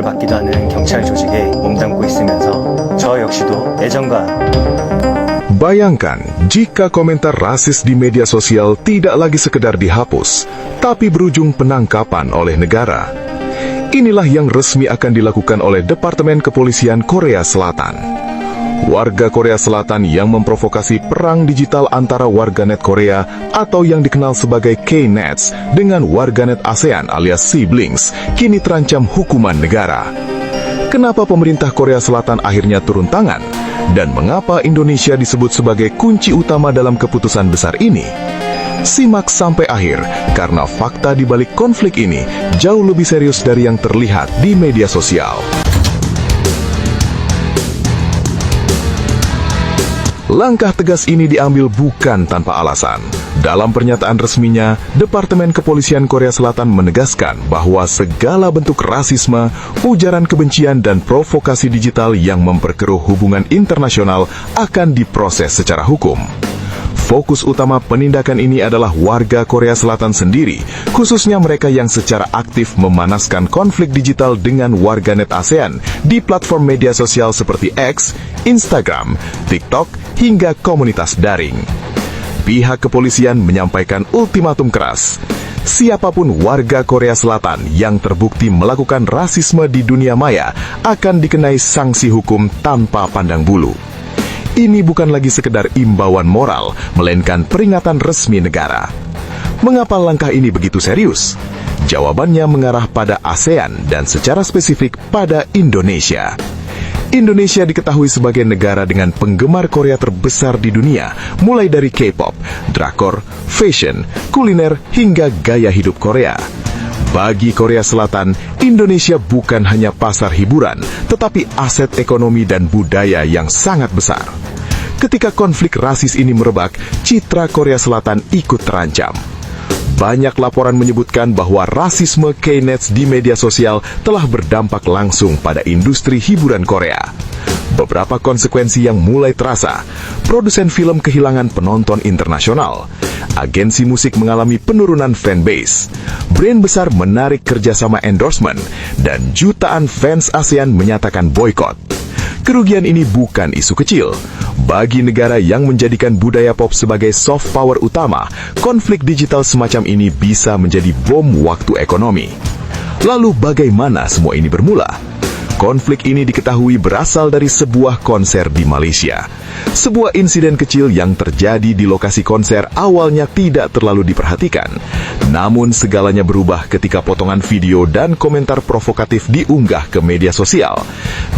받기도 하는 경찰 조직에 몸담고 있으면서 저 역시도 예전과 Bayangkan jika komentar rasis di media sosial tidak lagi sekedar dihapus, tapi berujung penangkapan oleh negara. Inilah yang resmi akan dilakukan oleh Departemen Kepolisian Korea Selatan. Warga Korea Selatan yang memprovokasi perang digital antara warganet Korea atau yang dikenal sebagai K-Nets dengan warganet ASEAN alias siblings kini terancam hukuman negara. Kenapa pemerintah Korea Selatan akhirnya turun tangan? Dan mengapa Indonesia disebut sebagai kunci utama dalam keputusan besar ini? Simak sampai akhir, karena fakta di balik konflik ini jauh lebih serius dari yang terlihat di media sosial. Langkah tegas ini diambil bukan tanpa alasan. Dalam pernyataan resminya, Departemen Kepolisian Korea Selatan menegaskan bahwa segala bentuk rasisme, ujaran kebencian dan provokasi digital yang memperkeruh hubungan internasional akan diproses secara hukum. Fokus utama penindakan ini adalah warga Korea Selatan sendiri, khususnya mereka yang secara aktif memanaskan konflik digital dengan warganet ASEAN di platform media sosial seperti X, Instagram, TikTok, hingga komunitas daring. Pihak kepolisian menyampaikan ultimatum keras. Siapapun warga Korea Selatan yang terbukti melakukan rasisme di dunia maya akan dikenai sanksi hukum tanpa pandang bulu. Ini bukan lagi sekedar imbauan moral, melainkan peringatan resmi negara. Mengapa langkah ini begitu serius? Jawabannya mengarah pada ASEAN dan secara spesifik pada Indonesia. Indonesia diketahui sebagai negara dengan penggemar Korea terbesar di dunia, mulai dari K-pop, drakor, fashion, kuliner, hingga gaya hidup Korea. Bagi Korea Selatan, Indonesia bukan hanya pasar hiburan, tetapi aset ekonomi dan budaya yang sangat besar. Ketika konflik rasis ini merebak, citra Korea Selatan ikut terancam. Banyak laporan menyebutkan bahwa rasisme K-Nets di media sosial telah berdampak langsung pada industri hiburan Korea. Beberapa konsekuensi yang mulai terasa: produsen film kehilangan penonton internasional, agensi musik mengalami penurunan fanbase, brand besar menarik kerjasama endorsement, dan jutaan fans ASEAN menyatakan boykot. Kerugian ini bukan isu kecil. Bagi negara yang menjadikan budaya pop sebagai soft power utama, konflik digital semacam ini bisa menjadi bom waktu ekonomi. Lalu bagaimana semua ini bermula? Konflik ini diketahui berasal dari sebuah konser di Malaysia. Sebuah insiden kecil yang terjadi di lokasi konser awalnya tidak terlalu diperhatikan. Namun segalanya berubah ketika potongan video dan komentar provokatif diunggah ke media sosial.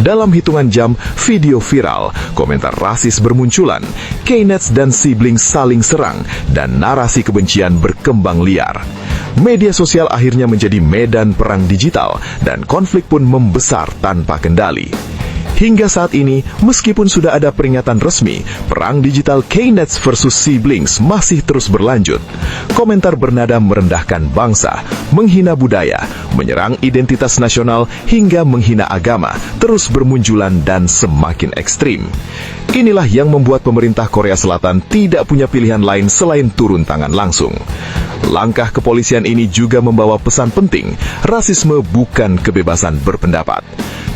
Dalam hitungan jam, video viral, komentar rasis bermunculan, K-Nets dan siblings saling serang, dan narasi kebencian berkembang liar. Media sosial akhirnya menjadi medan perang digital, dan konflik pun membesar tanpa kendali. Hingga saat ini, meskipun sudah ada peringatan resmi, perang digital K-Nets versus siblings masih terus berlanjut. Komentar bernada merendahkan bangsa, menghina budaya, menyerang identitas nasional, hingga menghina agama terus bermunculan dan semakin ekstrim. Inilah yang membuat pemerintah Korea Selatan tidak punya pilihan lain selain turun tangan langsung. Langkah kepolisian ini juga membawa pesan penting, rasisme bukan kebebasan berpendapat.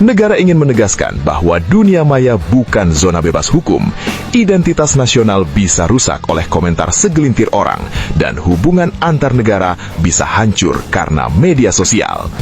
Negara ingin menegaskan bahwa dunia maya bukan zona bebas hukum. Identitas nasional bisa rusak oleh komentar segelintir orang, dan hubungan antar negara bisa hancur karena media sosial.